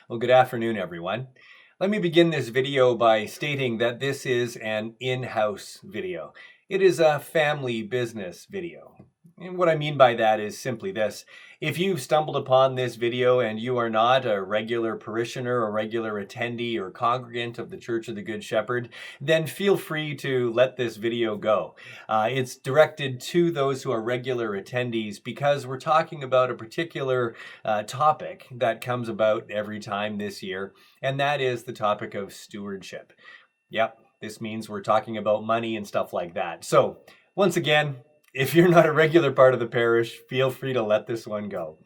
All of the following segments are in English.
Well, good afternoon, everyone. Let me begin this video by stating that this is an in-house video. It is a family business video. And what I mean by that is simply this. If you've stumbled upon this video and you are not a regular parishioner or regular attendee or congregant of the Church of the Good Shepherd, then feel free to let this video go. It's directed to those who are regular attendees because we're talking about a particular topic that comes about every time this year, and that is the topic of stewardship. Yep, this means we're talking about money and stuff like that. So, once again, if you're not a regular part of the parish, feel free to let this one go.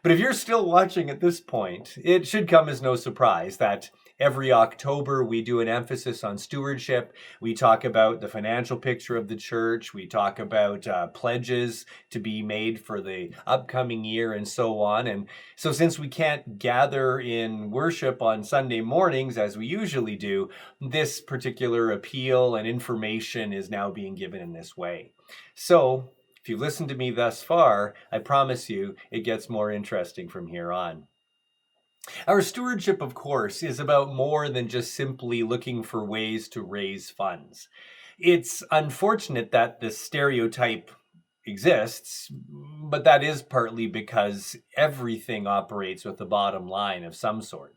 But if you're still watching at this point, it should come as no surprise that every October we do an emphasis on stewardship. We talk about the financial picture of the church. We talk about pledges to be made for the upcoming year and so on. And so since we can't gather in worship on Sunday mornings as we usually do, this particular appeal and information is now being given in this way. So if you've listened to me thus far, I promise you it gets more interesting from here on. Our stewardship, of course, is about more than just simply looking for ways to raise funds. It's unfortunate that this stereotype exists, but that is partly because everything operates with a bottom line of some sort.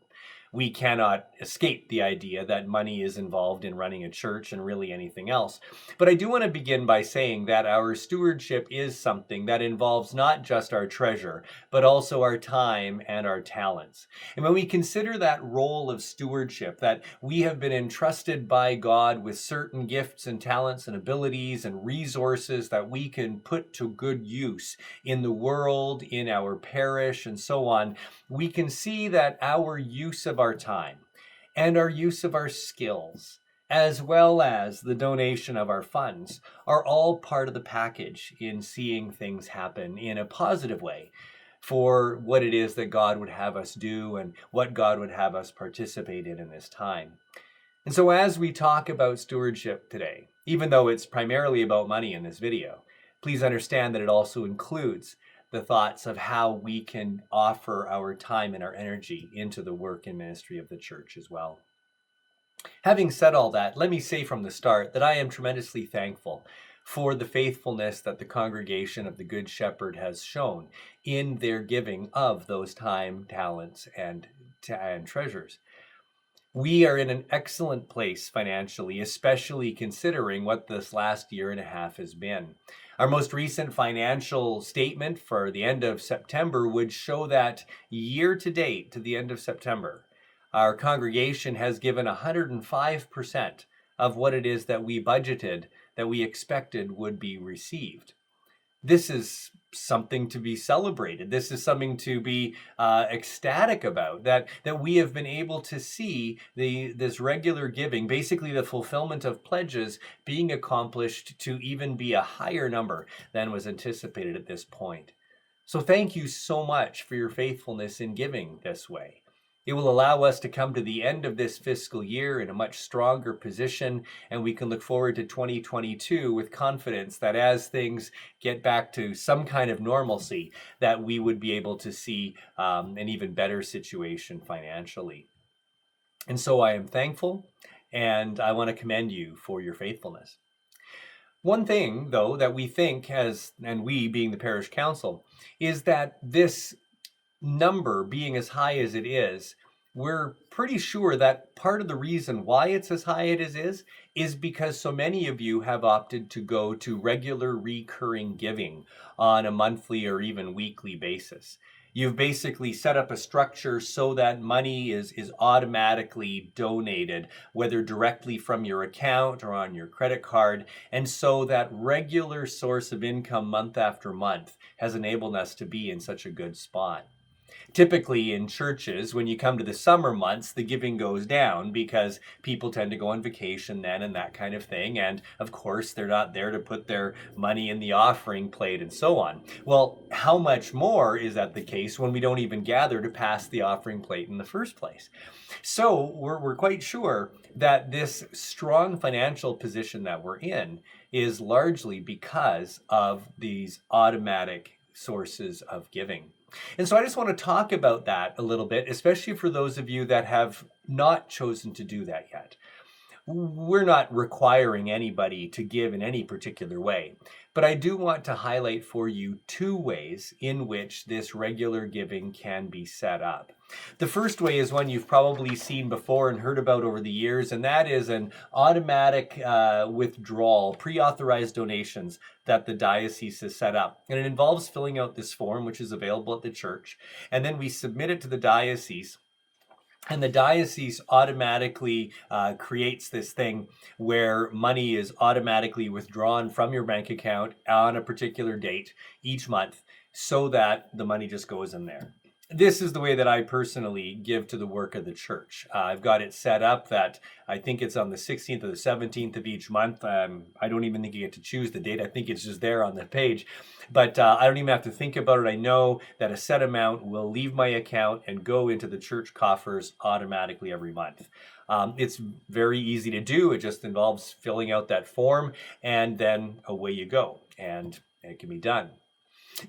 We cannot escape the idea that money is involved in running a church and really anything else. But I do want to begin by saying that our stewardship is something that involves not just our treasure, but also our time and our talents. And when we consider that role of stewardship, that we have been entrusted by God with certain gifts and talents and abilities and resources that we can put to good use in the world, in our parish, and so on, we can see that our use of our time and our use of our skills, as well as the donation of our funds, are all part of the package in seeing things happen in a positive way for what it is that God would have us do and what God would have us participate in this time. And so as we talk about stewardship today, even though it's primarily about money in this video, please understand that it also includes the thoughts of how we can offer our time and our energy into the work and ministry of the church as well. Having said all that, let me say from the start that I am tremendously thankful for the faithfulness that the congregation of the Good Shepherd has shown in their giving of those time, talents, and treasures. We are in an excellent place financially, especially considering what this last year and a half has been. Our most recent financial statement for the end of September would show that year to date, to the end of September, our congregation has given 105% of what it is that we budgeted, that we expected would be received. This is something to be celebrated. This is something to be ecstatic about, that we have been able to see this regular giving, basically the fulfillment of pledges, being accomplished to even be a higher number than was anticipated at this point. So thank you so much for your faithfulness in giving this way. It will allow us to come to the end of this fiscal year in a much stronger position, and we can look forward to 2022 with confidence that as things get back to some kind of normalcy, that we would be able to see an even better situation financially. And so I am thankful, and I want to commend you for your faithfulness. One thing, though, that we think and we being the parish council, is that this number being as high as it is, we're pretty sure that part of the reason why it's as high as it is because so many of you have opted to go to regular recurring giving on a monthly or even weekly basis. You've basically set up a structure so that money is automatically donated, whether directly from your account or on your credit card. And so that regular source of income month after month has enabled us to be in such a good spot. Typically in churches, when you come to the summer months, the giving goes down because people tend to go on vacation then and that kind of thing. And of course, they're not there to put their money in the offering plate and so on. Well, how much more is that the case when we don't even gather to pass the offering plate in the first place? So we're quite sure that this strong financial position that we're in is largely because of these automatic sources of giving. And so I just want to talk about that a little bit, especially for those of you that have not chosen to do that yet. We're not requiring anybody to give in any particular way, but I do want to highlight for you two ways in which this regular giving can be set up. The first way is one you've probably seen before and heard about over the years, and that is an automatic withdrawal, pre-authorized donations that the diocese has set up. And it involves filling out this form, which is available at the church, and then we submit it to the diocese. And the diocese automatically creates this thing where money is automatically withdrawn from your bank account on a particular date each month so that the money just goes in there. This is the way that I personally give to the work of the church. I've got it set up that I think it's on the 16th or the 17th of each month. I don't even think you get to choose the date. I think it's just there on the page. But I don't even have to think about it. I know that a set amount will leave my account and go into the church coffers automatically every month. It's very easy to do. It just involves filling out that form, and then away you go, and it can be done.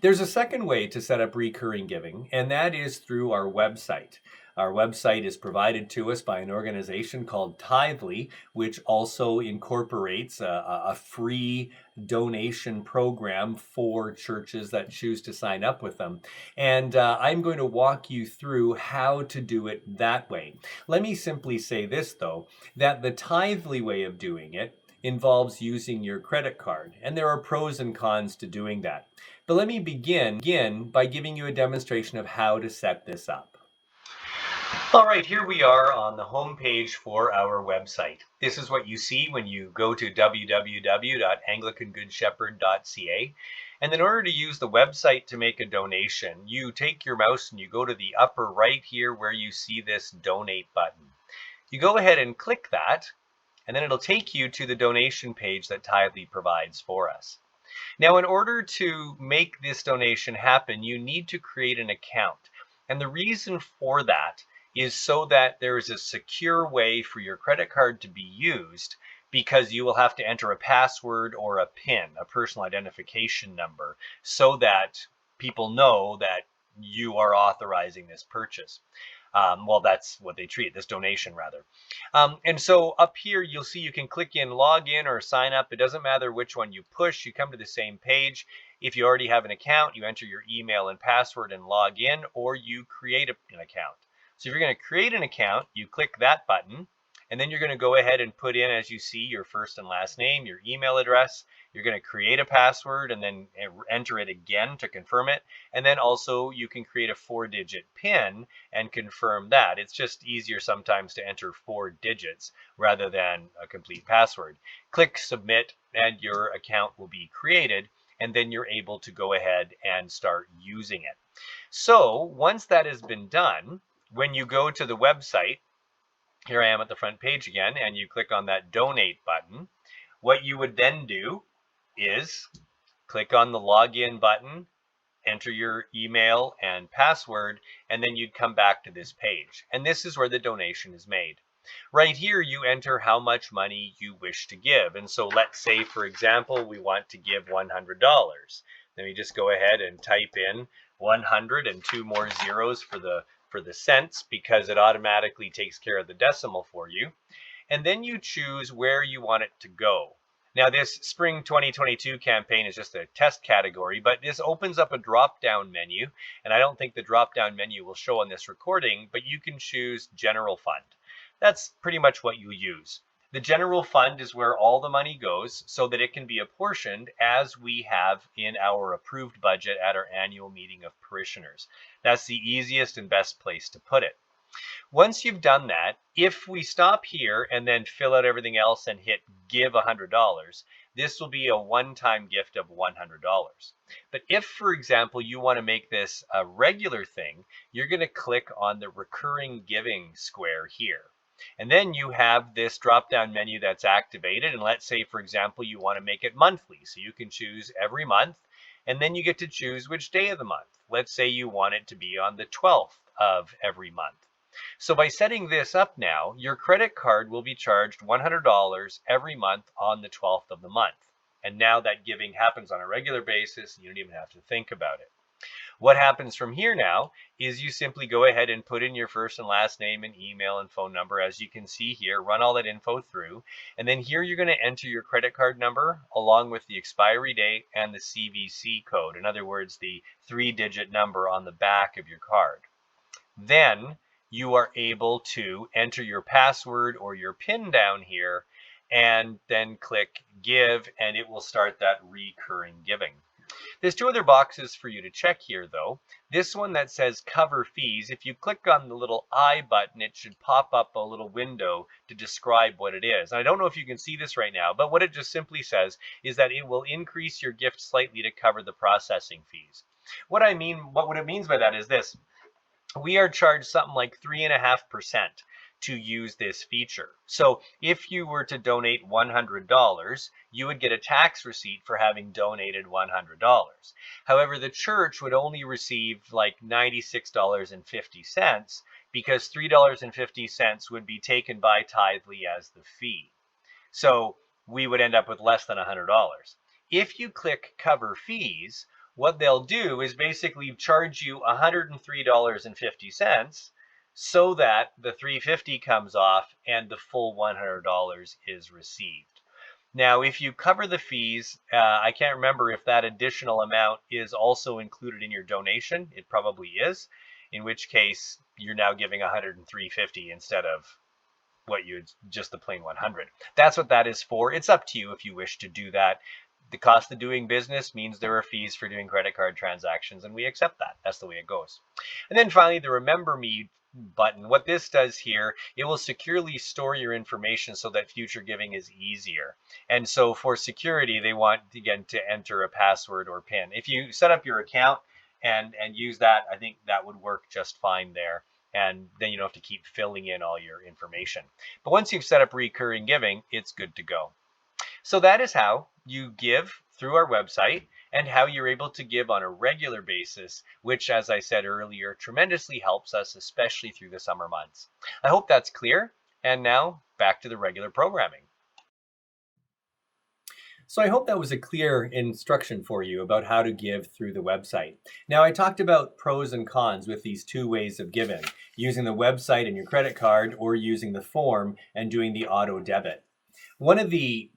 There's a second way to set up recurring giving, and that is through our website. Our website is provided to us by an organization called Tithely, which also incorporates a free donation program for churches that choose to sign up with them. And I'm going to walk you through how to do it that way. Let me simply say this, though, that the Tithely way of doing it involves using your credit card, and there are pros and cons to doing that. But let me begin by giving you a demonstration of how to set this up. All right, here we are on the home page for our website. This is what you see when you go to www.anglicangoodshepherd.ca. And in order to use the website to make a donation, you take your mouse and you go to the upper right here where you see this donate button. You go ahead and click that, and then it'll take you to the donation page that Tithely provides for us. Now, in order to make this donation happen, you need to create an account. And the reason for that is so that there is a secure way for your credit card to be used, because you will have to enter a password or a PIN, a personal identification number, so that people know that you are authorizing this purchase. Well, that's what they treat, this donation rather. And so up here, you'll see you can click in log in or sign up. It doesn't matter which one you push. You come to the same page. If you already have an account, you enter your email and password and log in, or you create an account. So if you're going to create an account, you click that button, and then you're going to go ahead and put in, as you see, your first and last name, your email address. You're going to create a password and then enter it again to confirm it. And then also you can create a 4-digit PIN and confirm that. It's just easier sometimes to enter 4 digits rather than a complete password. Click submit and your account will be created, and then you're able to go ahead and start using it. So once that has been done, when you go to the website, here I am at the front page again, and you click on that donate button, what you would then do is click on the login button, enter your email and password, and then you'd come back to this page. And this is where the donation is made. Right here, you enter how much money you wish to give. And so let's say, for example, we want to give $100. Then we just go ahead and type in 100 and 2 more zeros for the cents, because it automatically takes care of the decimal for you. And then you choose where you want it to go. Now, this Spring 2022 campaign is just a test category, but this opens up a drop-down menu, and I don't think the drop-down menu will show on this recording, but you can choose General Fund. That's pretty much what you use. The General Fund is where all the money goes so that it can be apportioned as we have in our approved budget at our annual meeting of parishioners. That's the easiest and best place to put it. Once you've done that, if we stop here and then fill out everything else and hit give $100, this will be a one-time gift of $100. But if, for example, you want to make this a regular thing, you're going to click on the recurring giving square here. And then you have this drop-down menu that's activated. And let's say, for example, you want to make it monthly. So you can choose every month, and then you get to choose which day of the month. Let's say you want it to be on the 12th of every month. So by setting this up now, your credit card will be charged $100 every month on the 12th of the month. And now that giving happens on a regular basis, and you don't even have to think about it. What happens from here now is you simply go ahead and put in your first and last name and email and phone number, as you can see here, run all that info through. And then here you're going to enter your credit card number along with the expiry date and the CVC code. In other words, the 3-digit number on the back of your card. Then you are able to enter your password or your PIN down here and then click give, and it will start that recurring giving. There's 2 other boxes for you to check here though. This one that says cover fees, if you click on the little I button, it should pop up a little window to describe what it is. And I don't know if you can see this right now, but what it just simply says is that it will increase your gift slightly to cover the processing fees. What it means by that is this. We are charged something like 3.5% to use this feature. So if you were to donate $100, you would get a tax receipt for having donated $100. However, the church would only receive like $96.50 because $3.50 would be taken by Tithely as the fee. So we would end up with less than $100. If you click cover fees, what they'll do is basically charge you $103.50 so that the $350 comes off and the full $100 is received. Now, if you cover the fees, I can't remember if that additional amount is also included in your donation. It probably is, in which case you're now giving $103.50 instead of what you just the plain 100. That's what that is for. It's up to you if you wish to do that. The cost of doing business means there are fees for doing credit card transactions, and we accept that. That's the way it goes. And then finally, the Remember Me button. What this does here, it will securely store your information so that future giving is easier. And so for security, they want, again, to enter a password or PIN. If you set up your account and use that, I think that would work just fine there. And then you don't have to keep filling in all your information. But once you've set up recurring giving, it's good to go. So that is how you give through our website and how you're able to give on a regular basis, which, as I said earlier, tremendously helps us, especially through the summer months. I hope that's clear. And now back to the regular programming. So I hope that was a clear instruction for you about how to give through the website. Now, I talked about pros and cons with these 2 ways of giving, using the website and your credit card or using the form and doing the auto debit. One of the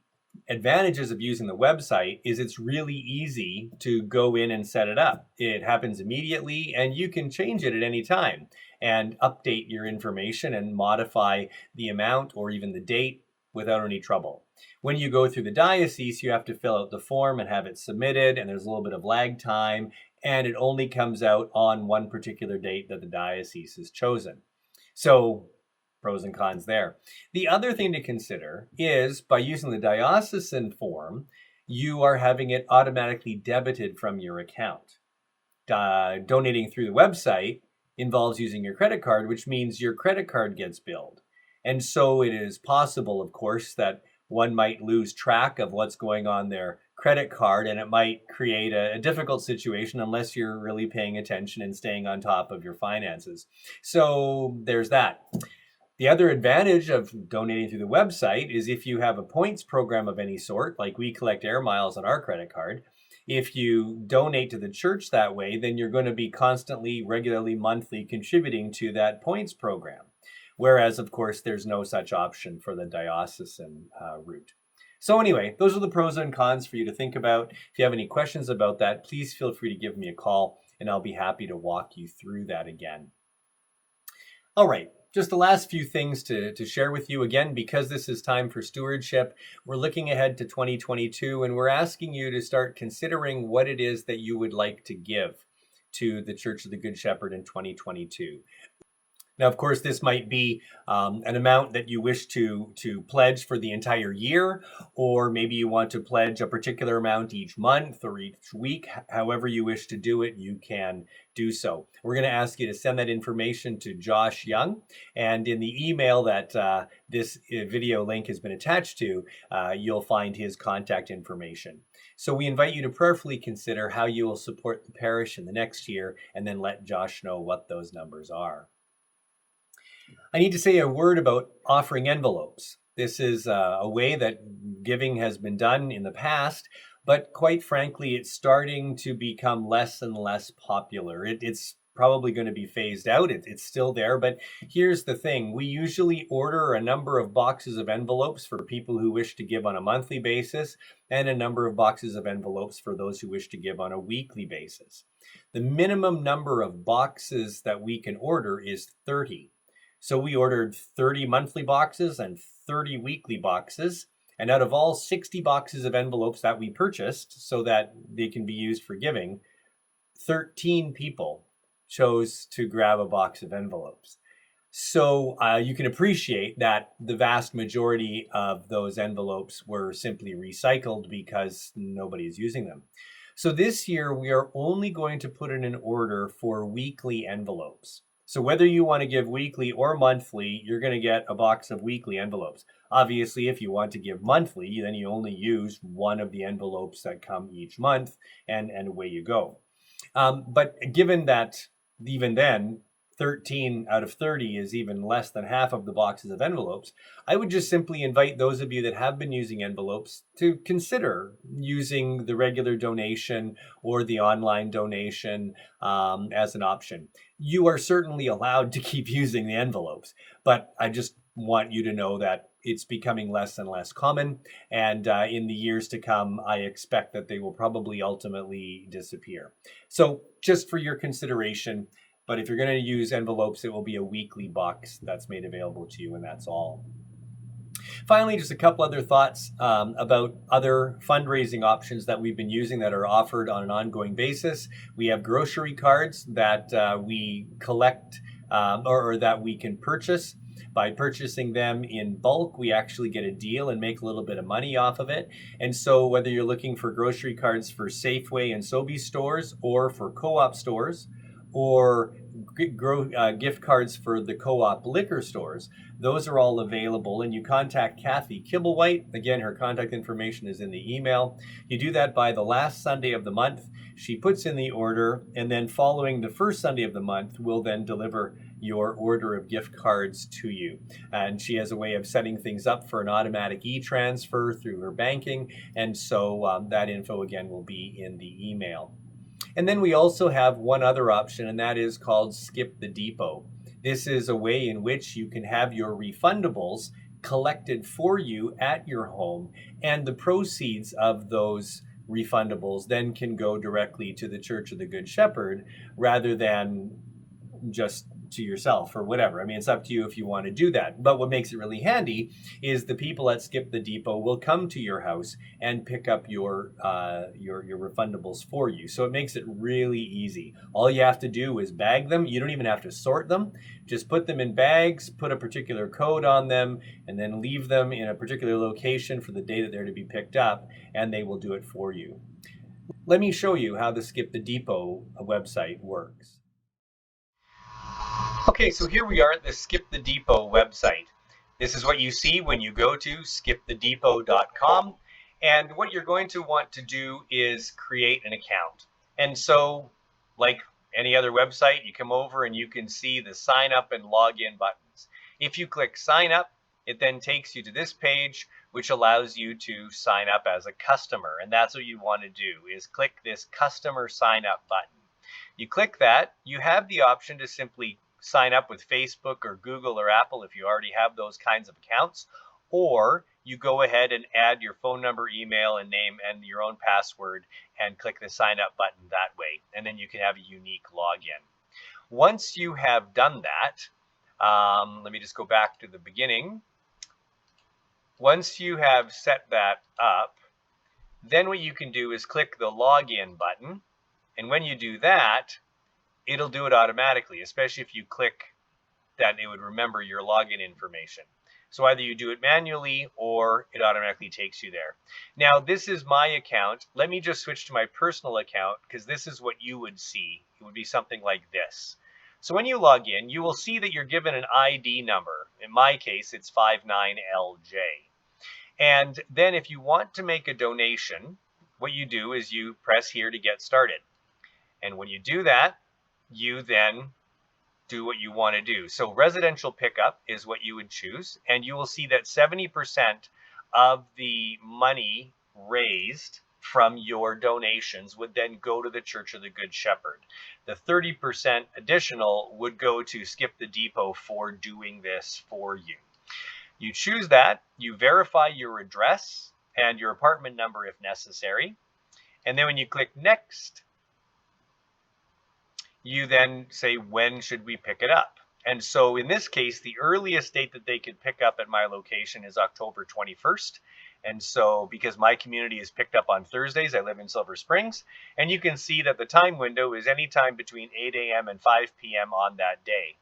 advantages of using the website is it's really easy to go in and set it up. It happens immediately and you can change it at any time and update your information and modify the amount or even the date without any trouble. When you go through the diocese, you have to fill out the form and have it submitted, and there's a little bit of lag time, and it only comes out on one particular date that the diocese has chosen. So pros and cons there. The other thing to consider is by using the diocesan form, you are having it automatically debited from your account. Donating through the website involves using your credit card, which means your credit card gets billed. And so it is possible, of course, that one might lose track of what's going on their credit card, and it might create a difficult situation unless you're really paying attention and staying on top of your finances. So there's that. The other advantage of donating through the website is if you have a points program of any sort, like we collect air miles on our credit card, if you donate to the church that way, then you're going to be constantly, regularly, monthly contributing to that points program. Whereas, of course, there's no such option for the diocesan route. So anyway, those are the pros and cons for you to think about. If you have any questions about that, please feel free to give me a call, and I'll be happy to walk you through that again. All right. Just the last few things to share with you. Again, because this is time for stewardship, we're looking ahead to 2022, and we're asking you to start considering what it is that you would like to give to the Church of the Good Shepherd in 2022. Now, of course, this might be an amount that you wish to pledge for the entire year, or maybe you want to pledge a particular amount each month or each week. However you wish to do it, you can do so. We're going to ask you to send that information to Josh Young, and in the email that this video link has been attached to, you'll find his contact information. So we invite you to prayerfully consider how you will support the parish in the next year, and then let Josh know what those numbers are. I need to say a word about offering envelopes. This is a way that giving has been done in the past. but quite frankly, it's starting to become less and less popular. It's probably going to be phased out. It's still there, but here's the thing. We usually order a number of boxes of envelopes for people who wish to give on a monthly basis, and a number of boxes of envelopes for those who wish to give on a weekly basis. The minimum number of boxes that we can order is 30. So we ordered 30 monthly boxes and 30 weekly boxes. And out of all 60 boxes of envelopes that we purchased so that they can be used for giving, 13 people chose to grab a box of envelopes. So you can appreciate that the vast majority of those envelopes were simply recycled because nobody is using them. So this year, we are only going to put in an order for weekly envelopes. So whether you want to give weekly or monthly, you're going to get a box of weekly envelopes. Obviously, if you want to give monthly, then you only use one of the envelopes that come each month, and away you go. But given that even then, 13 out of 30 is even less than half of the boxes of envelopes, I would just simply invite those of you that have been using envelopes to consider using the regular donation or the online donation as an option. You are certainly allowed to keep using the envelopes, but I just want you to know that it's becoming less and less common. And in the years to come, I expect that they will probably ultimately disappear. So just for your consideration, but if you're going to use envelopes, it will be a weekly box that's made available to you, and that's all. Finally, just a couple other thoughts about other fundraising options that we've been using that are offered on an ongoing basis. We have grocery cards that we collect or that we can purchase. By purchasing them in bulk, we actually get a deal and make a little bit of money off of it. And so whether you're looking for grocery cards for Safeway and Sobeys stores, or for co-op stores, or gift cards for the co-op liquor stores, those are all available. And you contact Kathy Kibblewhite. Again, her contact information is in the email. You do that by the last Sunday of the month. She puts in the order, and then following the first Sunday of the month, we'll then deliver your order of gift cards to you. And she has a way of setting things up for an automatic e-transfer through her banking. And so that info, again, will be in the email. And then we also have one other option, and that is called Skip the Depot. This is a way in which you can have your refundables collected for you at your home, and the proceeds of those refundables then can go directly to the Church of the Good Shepherd rather than just to yourself or whatever. I mean, it's up to you if you want to do that. But what makes it really handy is the people at Skip the Depot will come to your house and pick up your refundables for you. So it makes it really easy. All you have to do is bag them. You don't even have to sort them. Just put them in bags, put a particular code on them, and then leave them in a particular location for the day that they're to be picked up, and they will do it for you. Let me show you how the Skip the Depot website works. Okay, so here we are at the Skip the Depot website. This is what you see when you go to skipthedepot.com. And what you're going to want to do is create an account. And so, like any other website, you come over and you can see the sign up and login buttons. If you click sign up, it then takes you to this page, which allows you to sign up as a customer. And that's what you want to do, is click this customer sign up button. You click that, you have the option to simply sign up with Facebook or Google or Apple if you already have those kinds of accounts, or you go ahead and add your phone number, email, and name and your own password and click the sign up button that way, and then you can have a unique login. Once you have done that, let me just go back to the beginning. Once you have set that up, then what you can do is click the login button, and when you do that, it'll do it automatically, especially if you click that, it would remember your login information. So either you do it manually or it automatically takes you there. Now, this is my account. Let me just switch to my personal account because this is what you would see. It would be something like this. So when you log in, you will see that you're given an ID number. In my case, it's 59LJ. And then if you want to make a donation, what you do is you press here to get started. And when you do that, you then do what you want to do. So residential pickup is what you would choose, and you will see that 70% of the money raised from your donations would then go to the Church of the Good Shepherd. The 30% additional would go to Skip the Depot for doing this for you. You choose that, you verify your address and your apartment number if necessary, and then when you click next, you then say, when should we pick it up? And so in this case, the earliest date that they could pick up at my location is October 21st. And so because my community is picked up on Thursdays, I live in Silver Springs, and you can see that the time window is anytime between 8 a.m. and 5 p.m. on that day.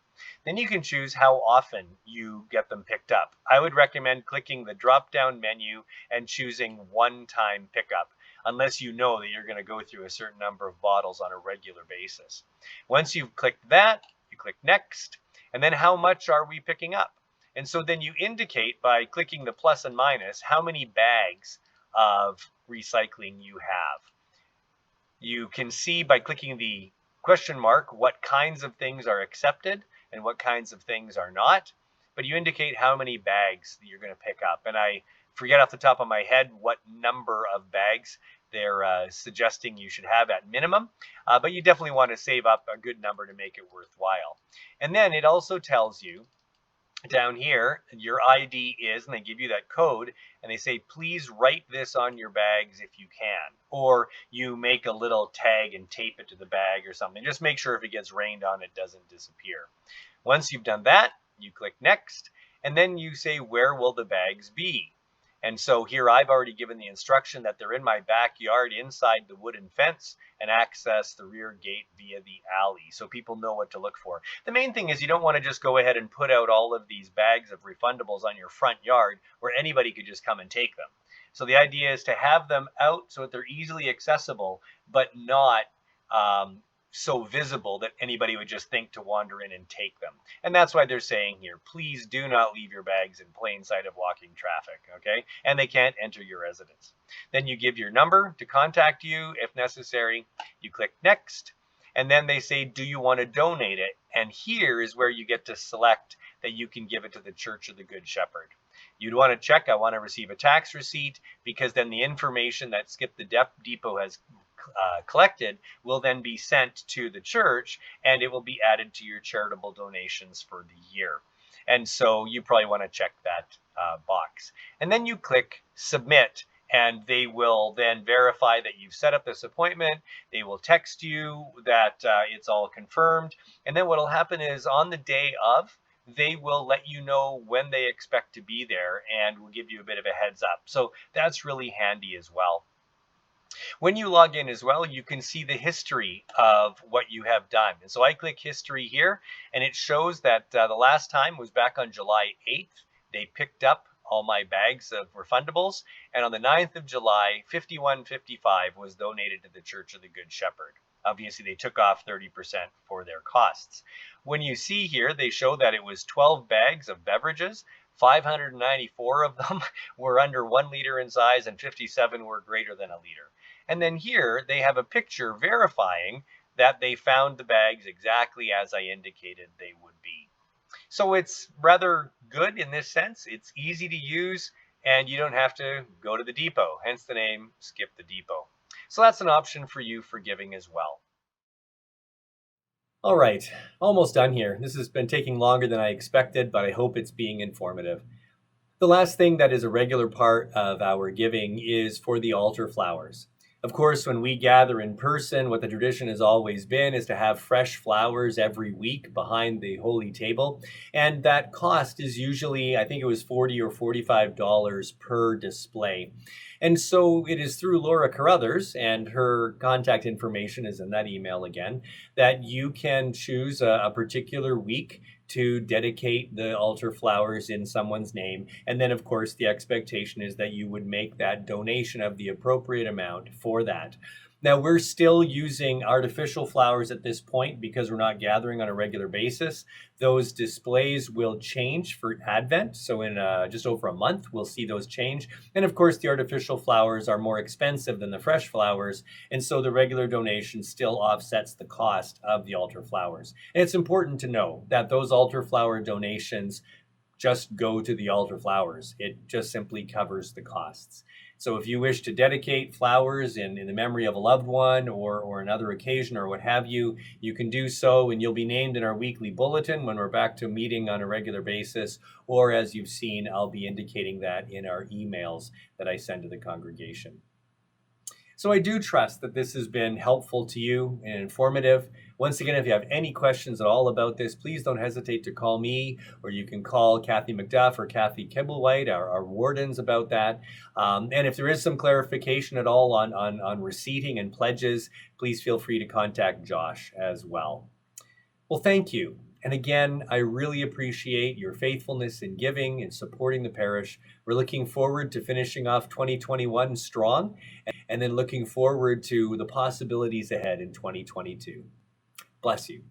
Then you can choose how often you get them picked up. I would recommend clicking the drop-down menu and choosing one-time pickup, unless you know that you're going to go through a certain number of bottles on a regular basis. Once you've clicked that, you click next, and then how much are we picking up? And so then you indicate by clicking the plus and minus how many bags of recycling you have. You can see by clicking the question mark what kinds of things are accepted and what kinds of things are not, but you indicate how many bags that you're going to pick up. And I forget off the top of my head what number of bags they're suggesting you should have at minimum, but you definitely want to save up a good number to make it worthwhile. And then it also tells you down here your ID is, and they give you that code, and they say, please write this on your bags if you can, or you make a little tag and tape it to the bag or something. Just make sure if it gets rained on, it doesn't disappear. Once you've done that, you click next, and then you say, where will the bags be? And so here I've already given the instruction that they're in my backyard inside the wooden fence and access the rear gate via the alley, so people know what to look for. The main thing is you don't want to just go ahead and put out all of these bags of refundables on your front yard where anybody could just come and take them. So the idea is to have them out so that they're easily accessible, but not so visible that anybody would just think to wander in and take them. And that's why they're saying here, please do not leave your bags in plain sight of walking traffic, okay? And they can't enter your residence. Then you give your number to contact you if necessary. You click next, and then they say, do you want to donate it? And here is where you get to select that you can give it to the Church of the Good Shepherd. You'd want to check, I want to receive a tax receipt, because then the information that Skip the Depot has collected will then be sent to the church, and it will be added to your charitable donations for the year. And so you probably want to check that box. And then you click submit, and they will then verify that you've set up this appointment. They will text you that it's all confirmed. And then what will happen is on the day of, they will let you know when they expect to be there and will give you a bit of a heads up. So that's really handy as well. When you log in as well, you can see the history of what you have done. And so I click history here, and it shows that the last time was back on July 8th. They picked up all my bags of refundables, and on the 9th of July, 51.55 was donated to the Church of the Good Shepherd. Obviously, they took off 30% for their costs. When you see here, they show that it was 12 bags of beverages. 594 of them were under 1 liter in size, and 57 were greater than a liter. And then here they have a picture verifying that they found the bags exactly as I indicated they would be. So it's rather good in this sense. It's easy to use, and you don't have to go to the depot, hence the name Skip the Depot. So that's an option for you for giving as well. All right, almost done here. This has been taking longer than I expected, but I hope it's being informative. The last thing that is a regular part of our giving is for the altar flowers. Of course, when we gather in person, what the tradition has always been is to have fresh flowers every week behind the holy table. And that cost is usually, I think it was $40 or $45 per display. And so it is through Laura Carruthers, and her contact information is in that email again, that you can choose a particular week to dedicate the altar flowers in someone's name. And then, of course, the expectation is that you would make that donation of the appropriate amount for that. Now, we're still using artificial flowers at this point because we're not gathering on a regular basis. Those displays will change for Advent. So in just over a month, we'll see those change. And of course, the artificial flowers are more expensive than the fresh flowers. And so the regular donation still offsets the cost of the altar flowers. And it's important to know that those altar flower donations just go to the altar flowers. It just simply covers the costs. So if you wish to dedicate flowers in the memory of a loved one or another occasion or what have you, you can do so, and you'll be named in our weekly bulletin when we're back to meeting on a regular basis. Or as you've seen, I'll be indicating that in our emails that I send to the congregation. So I do trust that this has been helpful to you and informative. Once again, if you have any questions at all about this, please don't hesitate to call me, or you can call Kathy McDuff or Kathy Kibblewhite, our wardens, about that. And if there is some clarification at all on receipting and pledges, please feel free to contact Josh as well. Well, thank you. And again, I really appreciate your faithfulness in giving and supporting the parish. We're looking forward to finishing off 2021 strong, and then looking forward to the possibilities ahead in 2022. Bless you.